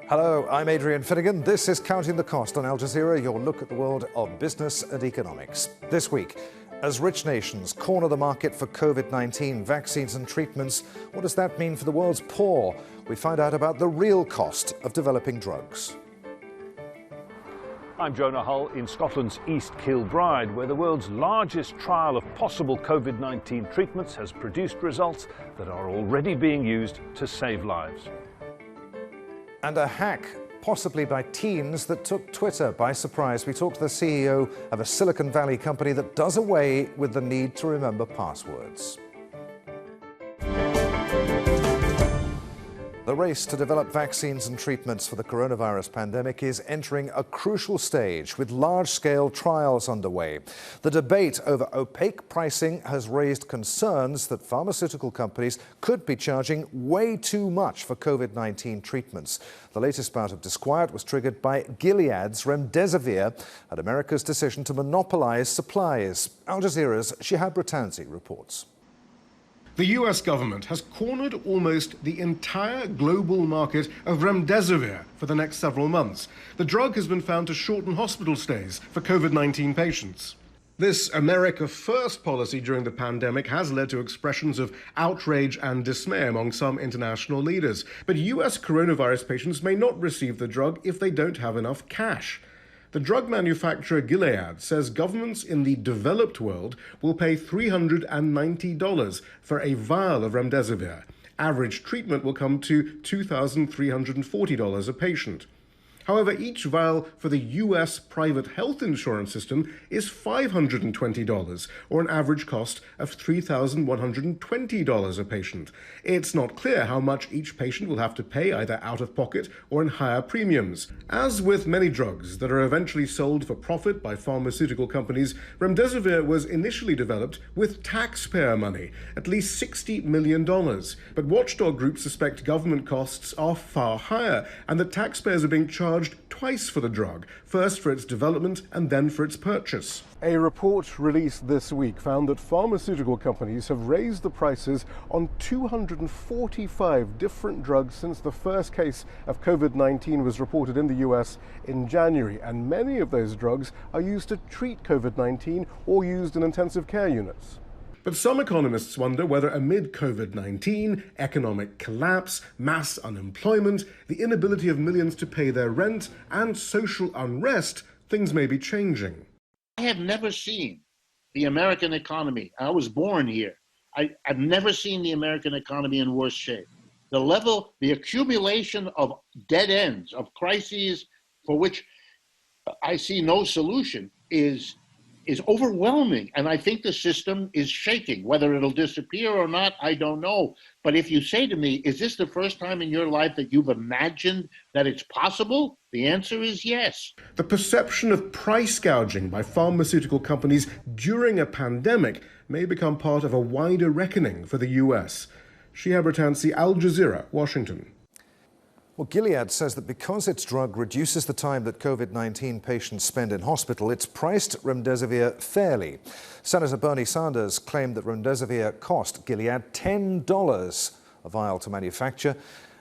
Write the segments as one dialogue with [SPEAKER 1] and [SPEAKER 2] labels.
[SPEAKER 1] Hello, I'm Adrian Finnegan. This is Counting the Cost on Al Jazeera, your look at the world of business and economics. This week, as rich nations corner the market for COVID-19 vaccines and treatments, what does that mean for the world's poor? We find out about the real cost of developing drugs.
[SPEAKER 2] I'm Jonah Hull in Scotland's East Kilbride, where the world's largest trial of possible COVID-19 treatments has produced results that are already being used to save lives.
[SPEAKER 1] And a hack, possibly by teens, that took Twitter by surprise. We talked to the CEO of a Silicon Valley company that does away with the need to remember passwords. The race to develop vaccines and treatments for the coronavirus pandemic is entering a crucial stage with large-scale trials underway. The debate over opaque pricing has raised concerns that pharmaceutical companies could be charging way too much for COVID-19 treatments. The latest bout of disquiet was triggered by Gilead's remdesivir and America's decision to monopolize supplies. Al Jazeera's Shihab Ratanzi reports.
[SPEAKER 3] The US government has cornered almost the entire global market of remdesivir for the next several months. The drug has been found to shorten hospital stays for COVID-19 patients. This America First policy during the pandemic has led to expressions of outrage and dismay among some international leaders. But US coronavirus patients may not receive the drug if they don't have enough cash. The drug manufacturer Gilead says governments in the developed world will pay $390 for a vial of remdesivir. Average treatment will come to $2,340 a patient. However, each vial for the US private health insurance system is $520, or an average cost of $3,120 a patient. It's not clear how much each patient will have to pay either out of pocket or in higher premiums. As with many drugs that are eventually sold for profit by pharmaceutical companies, remdesivir was initially developed with taxpayer money, at least $60 million. But watchdog groups suspect government costs are far higher and that taxpayers are being charged twice for the drug, first for its development and then for its purchase.
[SPEAKER 4] A report released this week found that pharmaceutical companies have raised the prices on 245 different drugs since the first case of COVID-19 was reported in the US in January, and many of those drugs are used to treat COVID-19 or used in intensive care units.
[SPEAKER 3] But some economists wonder whether amid COVID-19, economic collapse, mass unemployment, the inability of millions to pay their rent, and social unrest, things may be changing.
[SPEAKER 5] I have never seen the American economy. I was born here. I've never seen the American economy in worse shape. The accumulation of dead ends, of crises for which I see no solution is overwhelming. And I think the system is shaking. Whether it'll disappear or not, I don't know. But if you say to me, is this the first time in your life that you've imagined that it's possible? The answer is yes.
[SPEAKER 3] The perception of price gouging by pharmaceutical companies during a pandemic may become part of a wider reckoning for the US. Shihab Ratanzi, Al Jazeera, Washington.
[SPEAKER 1] Well, Gilead says that because its drug reduces the time that COVID-19 patients spend in hospital, it's priced remdesivir fairly. Senator Bernie Sanders claimed that remdesivir cost Gilead $10 a vial to manufacture.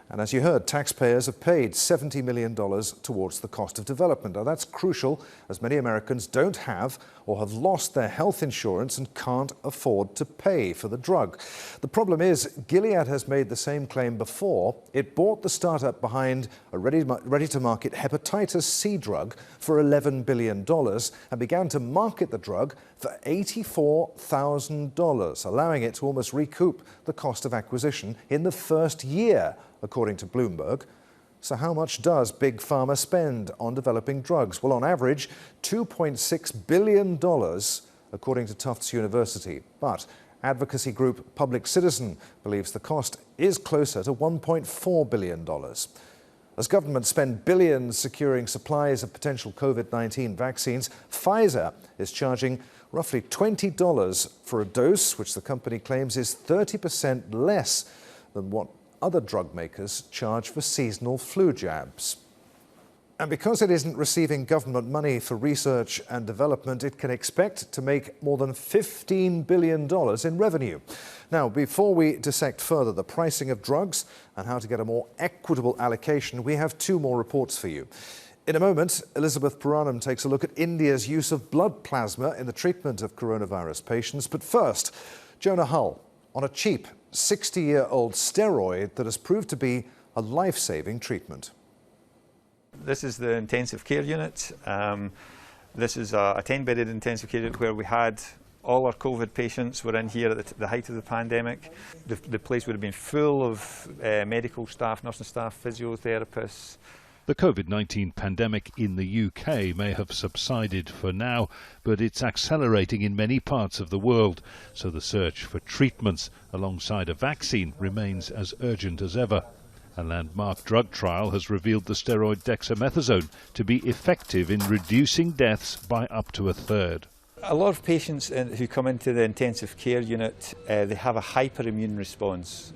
[SPEAKER 1] And as you heard, taxpayers have paid $70 million towards the cost of development. Now, that's crucial, as many Americans don't have or have lost their health insurance and can't afford to pay for the drug. The problem is, Gilead has made the same claim before. It bought the startup behind a ready-to-market hepatitis C drug for $11 billion and began to market the drug for $84,000, allowing it to almost recoup the cost of acquisition in the first year, according to Bloomberg. So how much does Big Pharma spend on developing drugs? Well, on average, $2.6 billion, according to Tufts University. But advocacy group Public Citizen believes the cost is closer to $1.4 billion. As governments spend billions securing supplies of potential COVID-19 vaccines, Pfizer is charging roughly $20 for a dose, which the company claims is 30% less than what other drug makers charge for seasonal flu jabs. And because it isn't receiving government money for research and development, it can expect to make more than $15 billion in revenue. Now, before we dissect further the pricing of drugs and how to get a more equitable allocation, we have two more reports for you. In a moment, Elizabeth Puranam takes a look at India's use of blood plasma in the treatment of coronavirus patients. But first, Jonah Hull on a cheap 60-year-old steroid that has proved to be a life-saving treatment.
[SPEAKER 6] This is the intensive care unit. This is a 10-bedded intensive care unit where we had all our COVID patients were in here at the height of the pandemic. The place would have been full of medical staff, nursing staff, physiotherapists.
[SPEAKER 2] The COVID-19 pandemic in the UK may have subsided for now, but it's accelerating in many parts of the world. So the search for treatments alongside a vaccine remains as urgent as ever. A landmark drug trial has revealed the steroid dexamethasone to be effective in reducing deaths by up to a third.
[SPEAKER 6] A lot of patients who come into the intensive care unit, they have a hyperimmune response.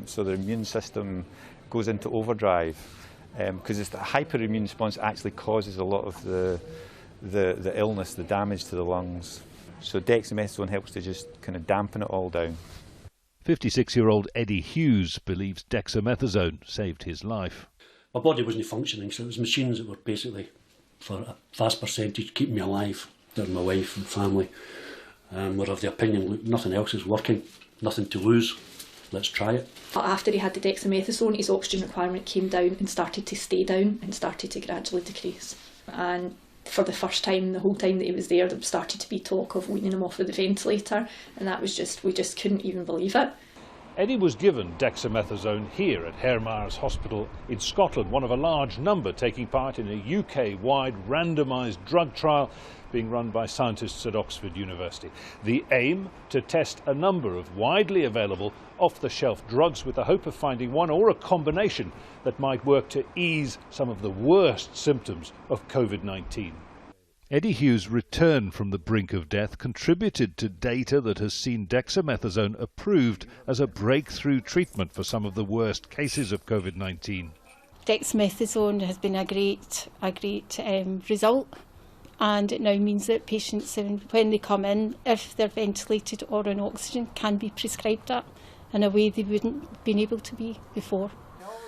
[SPEAKER 6] So their immune system goes into overdrive because the hyperimmune response actually causes a lot of the illness, the damage to the lungs. So dexamethasone helps to just kind of dampen it all down.
[SPEAKER 2] 56-year-old Eddie Hughes believes dexamethasone saved his life.
[SPEAKER 7] My body wasn't functioning, so it was machines that were basically, for a vast percentage, keeping me alive. They're my wife and family. We're of the opinion, look, nothing else is working, nothing to lose, let's try it.
[SPEAKER 8] After he had the dexamethasone, his oxygen requirement came down and started to stay down and started to gradually decrease. And for the first time, the whole time that he was there started to be talk of weaning him off of the ventilator, and that was just, we just couldn't even believe it.
[SPEAKER 2] Eddie was given dexamethasone here at Hairmyres Hospital in Scotland, one of a large number taking part in a UK-wide randomised drug trial being run by scientists at Oxford University. The aim, to test a number of widely available off-the-shelf drugs with the hope of finding one or a combination that might work to ease some of the worst symptoms of COVID-19. Eddie Hughes' return from the brink of death contributed to data that has seen dexamethasone approved as a breakthrough treatment for some of the worst cases of COVID-19.
[SPEAKER 9] Dexamethasone has been a great result, and it now means that patients, when they come in, if they're ventilated or on oxygen, can be prescribed that in a way they wouldn't have been able to be before.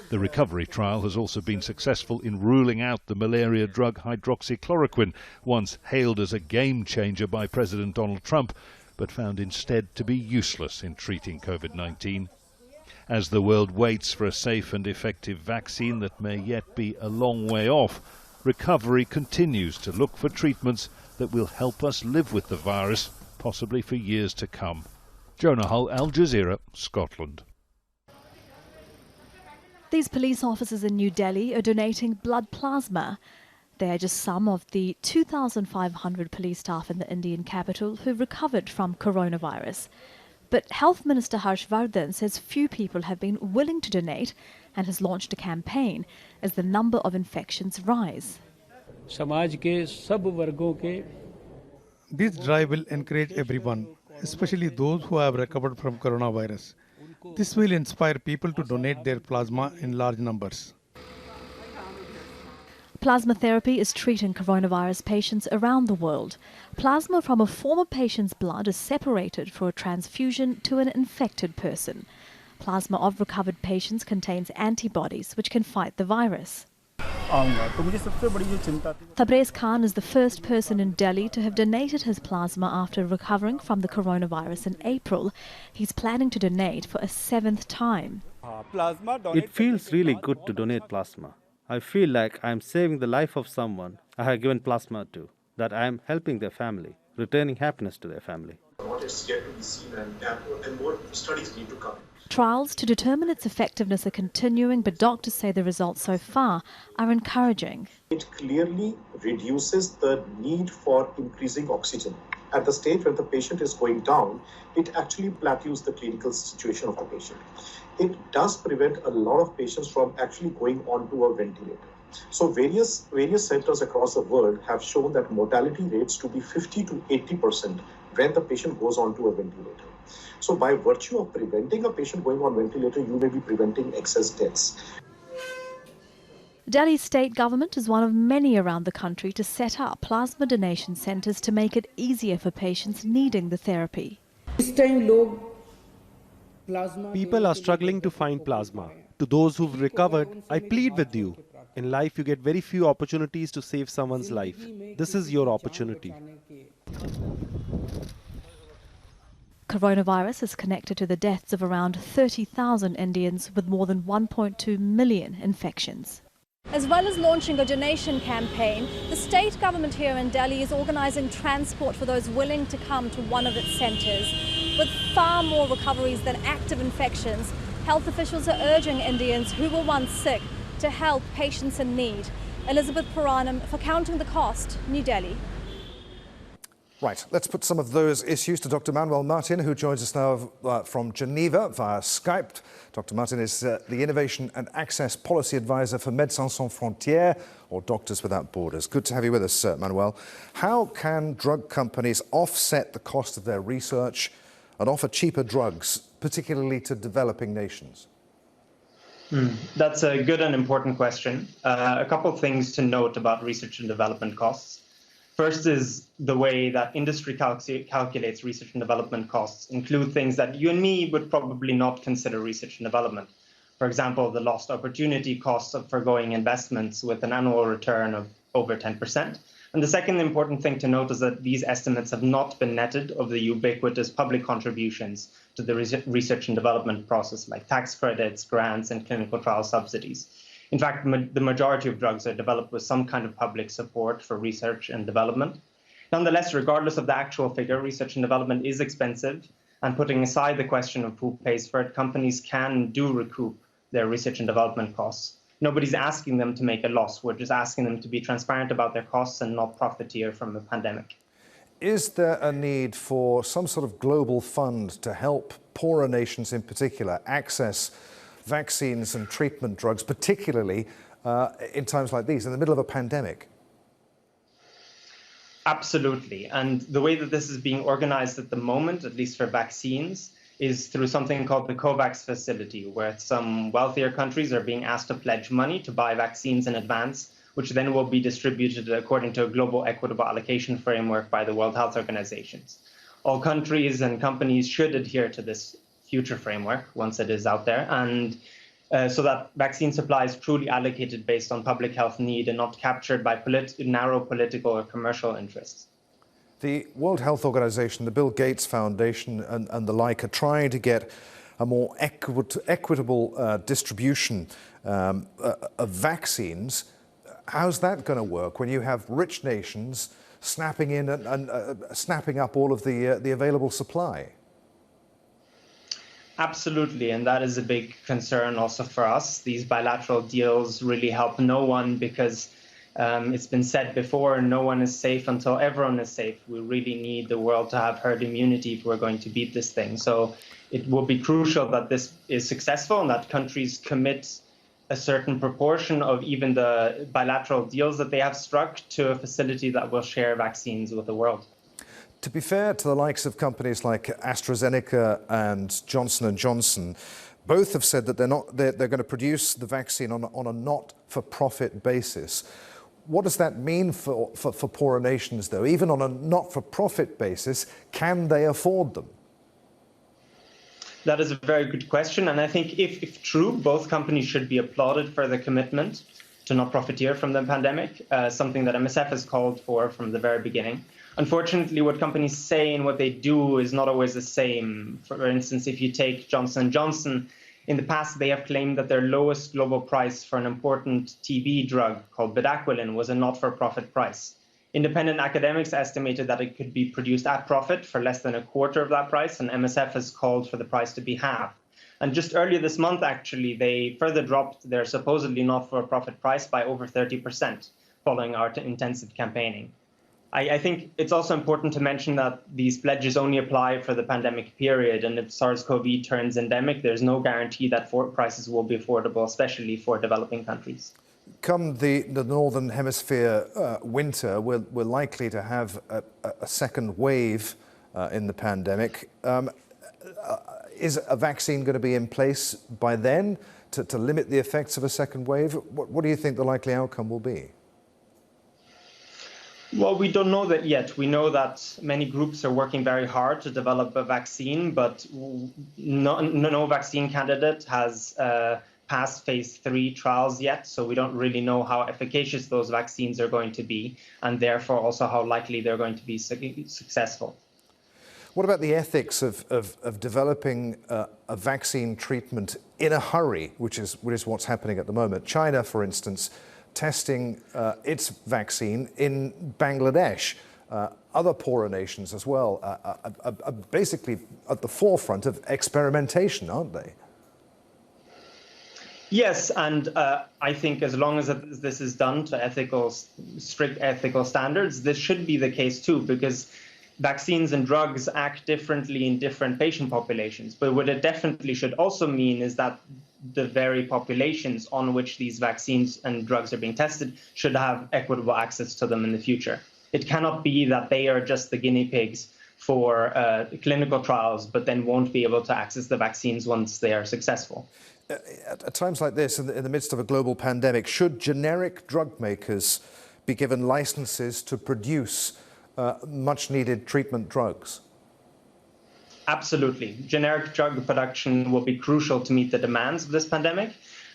[SPEAKER 2] The recovery trial has also been successful in ruling out the malaria drug hydroxychloroquine, once hailed as a game changer by President Donald Trump, but found instead to be useless in treating COVID-19. As the world waits for a safe and effective vaccine that may yet be a long way off, recovery continues to look for treatments that will help us live with the virus, possibly for years to come. Jonah Hull, Al Jazeera, Scotland.
[SPEAKER 10] These police officers in New Delhi are donating blood plasma. They are just some of the 2,500 police staff in the Indian capital who recovered from coronavirus. But Health Minister Harshvardhan says few people have been willing to donate and has launched a campaign as the number of infections rise.
[SPEAKER 11] This drive will encourage everyone, especially those who have recovered from coronavirus. This will inspire people to donate their plasma in large numbers.
[SPEAKER 10] Plasma therapy is treating coronavirus patients around the world. Plasma from a former patient's blood is separated for a transfusion to an infected person. Plasma of recovered patients contains antibodies which can fight the virus. Tabrez Khan is the first person in Delhi to have donated his plasma after recovering from the coronavirus in April. He's planning to donate for a 7th time.
[SPEAKER 12] It feels really good to donate plasma. I feel like I'm saving the life of someone I have given plasma to, that I'm helping their family, returning happiness to their family.
[SPEAKER 13] What is yet to be seen and more studies need to come.
[SPEAKER 10] Trials to determine its effectiveness are continuing, but doctors say the results so far are encouraging.
[SPEAKER 13] It clearly reduces the need for increasing oxygen. At the stage when the patient is going down, it actually plateaus the clinical situation of the patient. It does prevent a lot of patients from actually going onto a ventilator. So various centers across the world have shown that mortality rates to be 50 to 80% when the patient goes onto a ventilator. So by virtue of preventing a patient going on ventilator, you may be preventing excess deaths.
[SPEAKER 10] Delhi's state government is one of many around the country to set up plasma donation centres to make it easier for patients needing the therapy.
[SPEAKER 14] People are struggling to find plasma. To those who've recovered, I plead with you. In life, you get very few opportunities to save someone's life. This is your opportunity.
[SPEAKER 10] Coronavirus is connected to the deaths of around 30,000 Indians with more than 1.2 million infections.
[SPEAKER 15] As well as launching a donation campaign, the state government here in Delhi is organising transport for those willing to come to one of its centres. With far more recoveries than active infections, health officials are urging Indians who were once sick to help patients in need. Elizabeth Puranam for Counting the Cost, New Delhi.
[SPEAKER 1] Right, let's put some of those issues to Dr. Manuel Martin, who joins us now from Geneva via Skype. Dr. Martin is the Innovation and Access Policy Advisor for Médecins Sans Frontières, or Doctors Without Borders. Good to have you with us, Manuel. How can drug companies offset the cost of their research and offer cheaper drugs, particularly to developing nations?
[SPEAKER 16] That's a good and important question. A couple of things to note about research and development costs. First is the way that industry calculates research and development costs include things that you and me would probably not consider research and development. For example, the lost opportunity costs of foregoing investments with an annual return of over 10%. And the second important thing to note is that these estimates have not been netted of the ubiquitous public contributions to the research and development process, like tax credits, grants, and clinical trial subsidies. In fact, the majority of drugs are developed with some kind of public support for research and development. Nonetheless, regardless of the actual figure, research and development is expensive, and putting aside the question of who pays for it, companies can recoup their research and development costs. Nobody's asking them to make a loss. We're just asking them to be transparent about their costs and not profiteer from the pandemic.
[SPEAKER 1] Is there a need for some sort of global fund to help poorer nations in particular access vaccines and treatment drugs, particularly in times like these, in the middle of a pandemic?
[SPEAKER 16] Absolutely. And the way that this is being organized at the moment, at least for vaccines, is through something called the COVAX facility, where some wealthier countries are being asked to pledge money to buy vaccines in advance, which then will be distributed according to a global equitable allocation framework by the World Health Organization. All countries and companies should adhere to this future framework once it is out there, and so that vaccine supply is truly allocated based on public health need and not captured by narrow political or commercial interests.
[SPEAKER 1] The World Health Organization, the Bill Gates Foundation and the like are trying to get a more equitable distribution of vaccines. How's that going to work when you have rich nations snapping in and snapping up all of the available supply?
[SPEAKER 16] Absolutely, and that is a big concern also for us. These bilateral deals really help no one because it's been said before, no one is safe until everyone is safe. We really need the world to have herd immunity if we're going to beat this thing. So it will be crucial that this is successful and that countries commit a certain proportion of even the bilateral deals that they have struck to a facility that will share vaccines with the world.
[SPEAKER 1] To be fair to the likes of companies like AstraZeneca and Johnson & Johnson, both have said that they're going to produce the vaccine on a not-for-profit basis. What does that mean for poorer nations, though? Even on a not-for-profit basis, can they afford them?
[SPEAKER 16] That is a very good question. And I think if true, both companies should be applauded for their commitment to not profiteer from the pandemic, something that MSF has called for from the very beginning. Unfortunately, what companies say and what they do is not always the same. For instance, if you take Johnson & Johnson, in the past, they have claimed that their lowest global price for an important TB drug called bedaquiline was a not-for-profit price. Independent academics estimated that it could be produced at profit for less than a quarter of that price, and MSF has called for the price to be half. And just earlier this month, actually, they further dropped their supposedly not-for-profit price by over 30% following our intensive campaigning. I think it's also important to mention that these pledges only apply for the pandemic period, and if SARS-CoV turns endemic, there's no guarantee that prices will be affordable, especially for developing countries.
[SPEAKER 1] Come the Northern Hemisphere winter, we're likely to have a second wave in the pandemic. Is a vaccine going to be in place by then to limit the effects of a second wave? What do you think the likely outcome will be?
[SPEAKER 16] Well, we don't know that yet. We know that many groups are working very hard to develop a vaccine, but no vaccine candidate has passed phase 3 trials yet, so we don't really know how efficacious those vaccines are going to be, and therefore also how likely they're going to be successful.
[SPEAKER 1] What about the ethics of developing a vaccine treatment in a hurry, which is what's happening at the moment? China, for instance, testing its vaccine in Bangladesh. Other poorer nations as well are basically at the forefront of experimentation, aren't they?
[SPEAKER 16] Yes, and I think as long as this is done to strict ethical standards, this should be the case too, because vaccines and drugs act differently in different patient populations. But what it definitely should also mean is that the very populations on which these vaccines and drugs are being tested should have equitable access to them in the future. It cannot be that they are just the guinea pigs for clinical trials, but then won't be able to access the vaccines once they are successful.
[SPEAKER 1] At times like this, in the midst of a global pandemic, should generic drug makers be given licenses to produce much-needed treatment drugs?
[SPEAKER 16] Absolutely. Generic drug production will be crucial to meet the demands of this pandemic,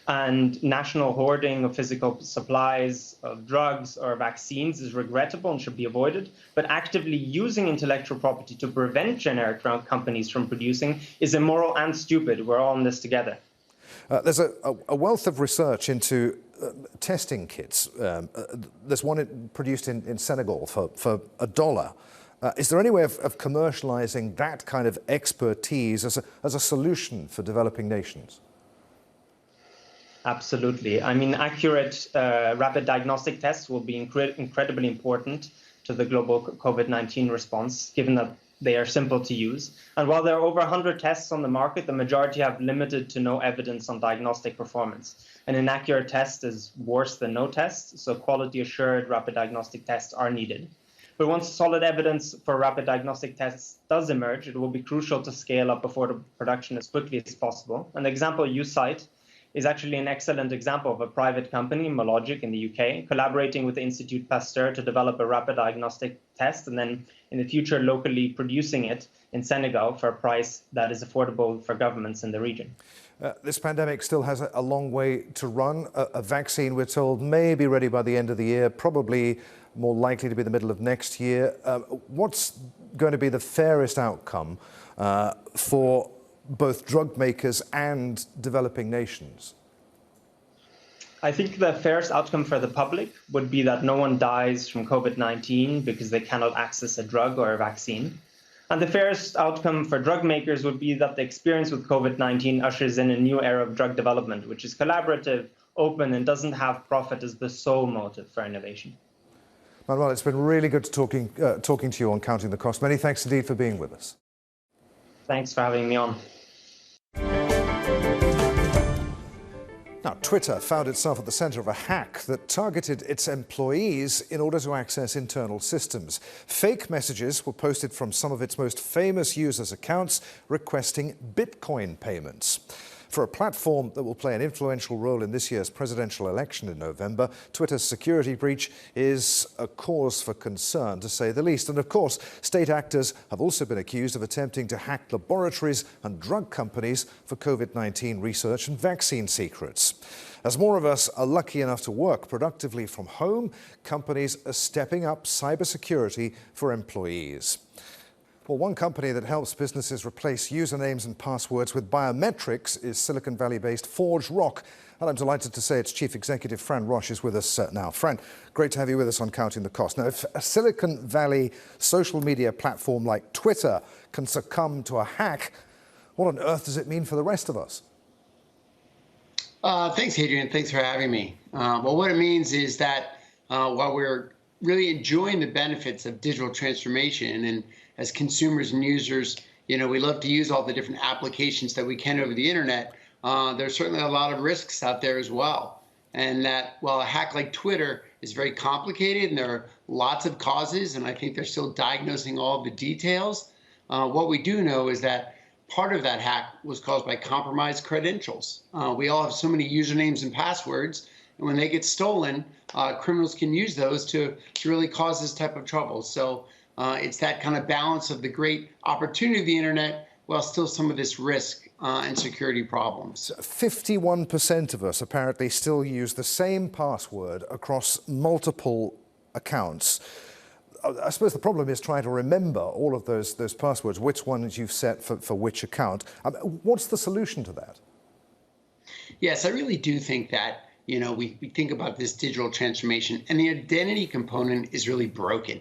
[SPEAKER 16] and national hoarding of physical supplies of drugs or vaccines is regrettable and should be avoided. But actively using intellectual property to prevent generic drug companies from producing is immoral and stupid. We're all in this together.
[SPEAKER 1] There's a wealth of research into testing kits. There's one produced in Senegal for $1. Is there any way of commercializing that kind of expertise as a solution for developing nations?
[SPEAKER 16] Absolutely. I mean, accurate rapid diagnostic tests will be incredibly important to the global COVID-19 response, given that they are simple to use. And while there are over 100 tests on the market, the majority have limited to no evidence on diagnostic performance. An inaccurate test is worse than no test, so quality assured rapid diagnostic tests are needed. But once solid evidence for rapid diagnostic tests does emerge, it will be crucial to scale up affordable production as quickly as possible. And the example you cite is actually an excellent example of a private company, Mologic in the UK, collaborating with the Institut Pasteur to develop a rapid diagnostic test, and then in the future locally producing it in Senegal for a price that is affordable for governments in the region.
[SPEAKER 1] This pandemic still has a long way to run. A vaccine, we're told, may be ready by the end of the year, probably more likely to be the middle of next year. What's going to be the fairest outcome for both drug makers and developing nations?
[SPEAKER 16] I think the fairest outcome for the public would be that no one dies from COVID-19 because they cannot access a drug or a vaccine. And the fairest outcome for drug makers would be that the experience with COVID-19 ushers in a new era of drug development, which is collaborative, open, and doesn't have profit as the sole motive for innovation.
[SPEAKER 1] Manuel, it's been really good talking to you on Counting the Cost. Many thanks indeed for being with us.
[SPEAKER 16] Thanks for having me on.
[SPEAKER 1] Now, Twitter found itself at the center of a hack that targeted its employees in order to access internal systems. Fake messages were posted from some of its most famous users' accounts requesting Bitcoin payments. For a platform that will play an influential role in this year's presidential election in November, Twitter's security breach is a cause for concern, to say the least. And of course, state actors have also been accused of attempting to hack laboratories and drug companies for COVID-19 research and vaccine secrets. As more of us are lucky enough to work productively from home, companies are stepping up cybersecurity for employees. Well, one company that helps businesses replace usernames and passwords with biometrics is Silicon Valley-based ForgeRock. And I'm delighted to say its chief executive, Fran Roche, is with us now. Fran, great to have you with us on Counting the Cost. Now, if a Silicon Valley social media platform like Twitter can succumb to a hack, what on earth does it mean for the rest of us?
[SPEAKER 17] Thanks, Adrian. Thanks for having me. Well, what it means is that while we're really enjoying the benefits of digital transformation, and as consumers and users, we love to use all the different applications that we can over the internet, there's certainly a lot of risks out there as well. And that while a hack like Twitter is very complicated and there are lots of causes, and I think they're still diagnosing all of the details, what we do know is that part of that hack was caused by compromised credentials. We all have so many usernames and passwords, and when they get stolen, criminals can use those to really cause this type of trouble. So it's that kind of balance of the great opportunity of the internet while still some of this risk and security problems.
[SPEAKER 1] 51% of us apparently still use the same password across multiple accounts. I suppose the problem is trying to remember all of those passwords, which ones you've set for which account. What's the solution to that?
[SPEAKER 17] Yes, I really do think that, we think about this digital transformation, and the identity component is really broken.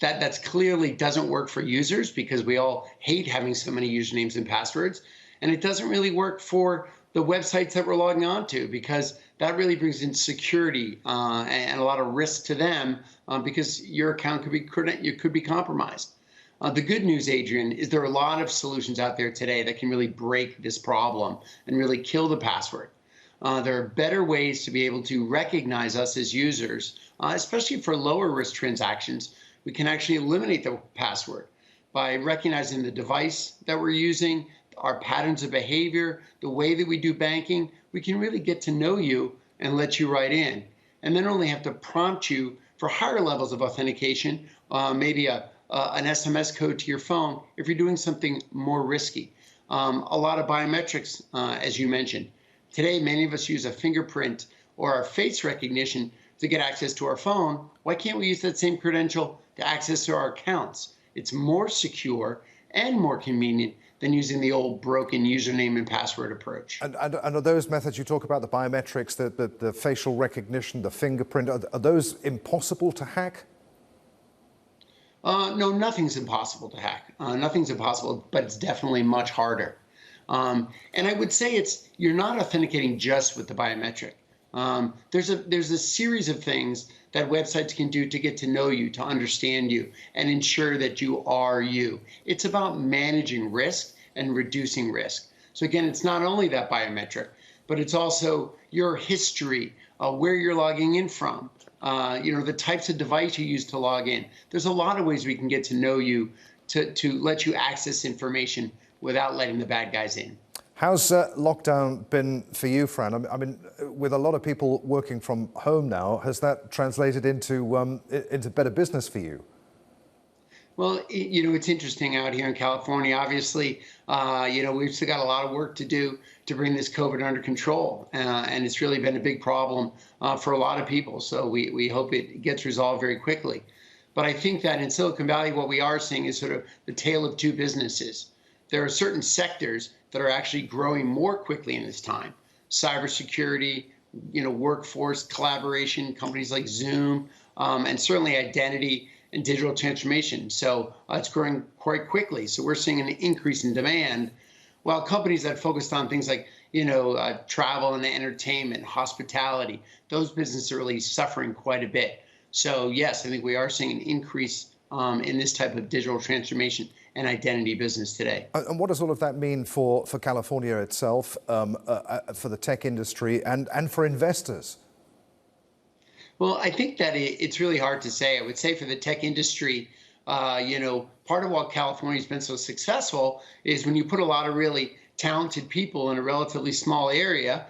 [SPEAKER 17] That's clearly doesn't work for users because we all hate having so many usernames and passwords. And it doesn't really work for the websites that we're logging on to because that really brings in security and a lot of risk to them because your account could be compromised. The good news, Adrian, is there are a lot of solutions out there today that can really break this problem and really kill the password. There are better ways to be able to recognize us as users, especially for lower risk transactions. We can actually eliminate the password by recognizing the device that we're using, our patterns of behavior, the way that we do banking. We can really get to know you and let you right in, and then only have to prompt you for higher levels of authentication, maybe an SMS code to your phone if you're doing something more risky. A lot of biometrics, as you mentioned. Today, many of us use a fingerprint or our face recognition to get access to our phone. Why can't we use that same credential to access to our accounts? It's more secure and more convenient than using the old broken username and password approach.
[SPEAKER 1] And are those methods you talk about, the biometrics, the facial recognition, the fingerprint, are those impossible to hack?
[SPEAKER 17] No, nothing's impossible to hack. Nothing's impossible, but it's definitely much harder. And I would say you're not authenticating just with the biometric. There's a series of things that websites can do to get to know you, to understand you, and ensure that you are you. It's about managing risk and reducing risk. So again, it's not only that biometric, but it's also your history, where you're logging in from, the types of device you use to log in. There's a lot of ways we can get to know you to let you access information without letting the bad guys in.
[SPEAKER 1] How's lockdown been for you, Fran? I mean, with a lot of people working from home now, has that translated into better business for you?
[SPEAKER 17] Well, it's interesting out here in California. Obviously, we've still got a lot of work to do to bring this COVID under control. And it's really been a big problem for a lot of people. So we hope it gets resolved very quickly. But I think that in Silicon Valley, what we are seeing is sort of the tale of two businesses. There are certain sectors that are actually growing more quickly in this time. Cybersecurity, workforce collaboration, companies like Zoom, and certainly identity and digital transformation. So it's growing quite quickly. So we're seeing an increase in demand, while companies that focused on things like, travel and entertainment, hospitality, those businesses are really suffering quite a bit. So yes, I think we are seeing an increase in this type of digital transformation and identity business today.
[SPEAKER 1] And what does all of that mean for California itself, for the tech industry and for investors?
[SPEAKER 17] Well, I think that it's really hard to say. I would say for the tech industry, part of what California's been so successful is when you put a lot of really talented people in a relatively small area,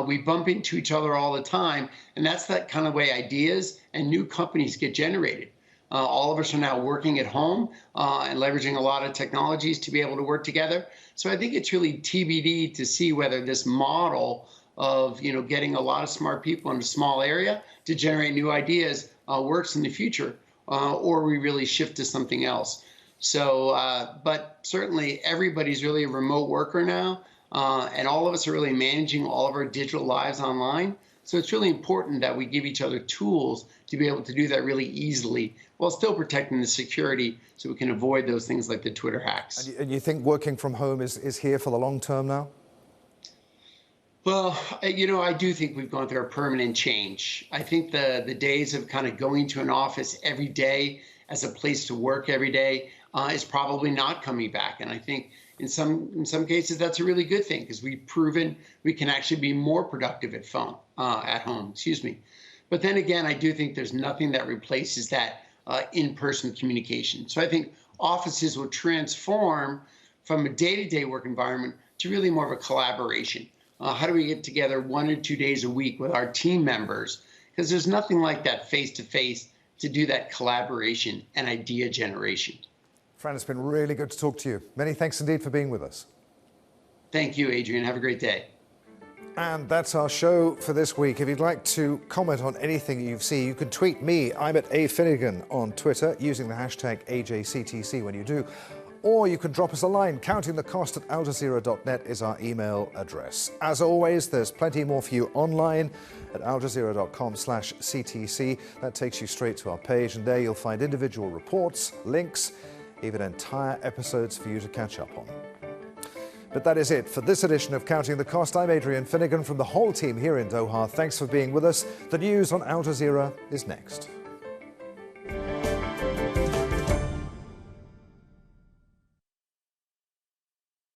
[SPEAKER 17] we bump into each other all the time. And that's that kind of way ideas and new companies get generated. All of us are now working at home and leveraging a lot of technologies to be able to work together. So I think it's really TBD to see whether this model of getting a lot of smart people in a small area to generate new ideas works in the future, or we really shift to something else. So, but certainly everybody's really a remote worker now, and all of us are really managing all of our digital lives online. So it's really important that we give each other tools to be able to do that really easily while still protecting the security so we can avoid those things like the Twitter hacks.
[SPEAKER 1] And you think working from home is here for the long term now?
[SPEAKER 17] Well, I do think we've gone through a permanent change. I think the days of kind of going to an office every day as a place to work every day is probably not coming back. And I think in some cases that's a really good thing because we've proven we can actually be more productive at home. But then again, I do think there's nothing that replaces that in-person communication. So I think offices will transform from a day-to-day work environment to really more of a collaboration. How do we get together 1 or 2 days a week with our team members? Because there's nothing like that face-to-face to do that collaboration and idea generation.
[SPEAKER 1] Fran, it's been really good to talk to you. Many thanks indeed for being with us.
[SPEAKER 17] Thank you, Adrian. Have a great day.
[SPEAKER 1] And that's our show for this week. If you'd like to comment on anything you've seen, you can tweet me. I'm at A Finnegan on Twitter using the hashtag AJCTC when you do. Or you can drop us a line. Countingthecost@aljazeera.net is our email address. As always, there's plenty more for you online at aljazeera.com/CTC. That takes you straight to our page, and there you'll find individual reports, links, even entire episodes for you to catch up on. But that is it for this edition of Counting the Cost. I'm Adrian Finnegan from the whole team here in Doha. Thanks for being with us. The news on Al Jazeera is next.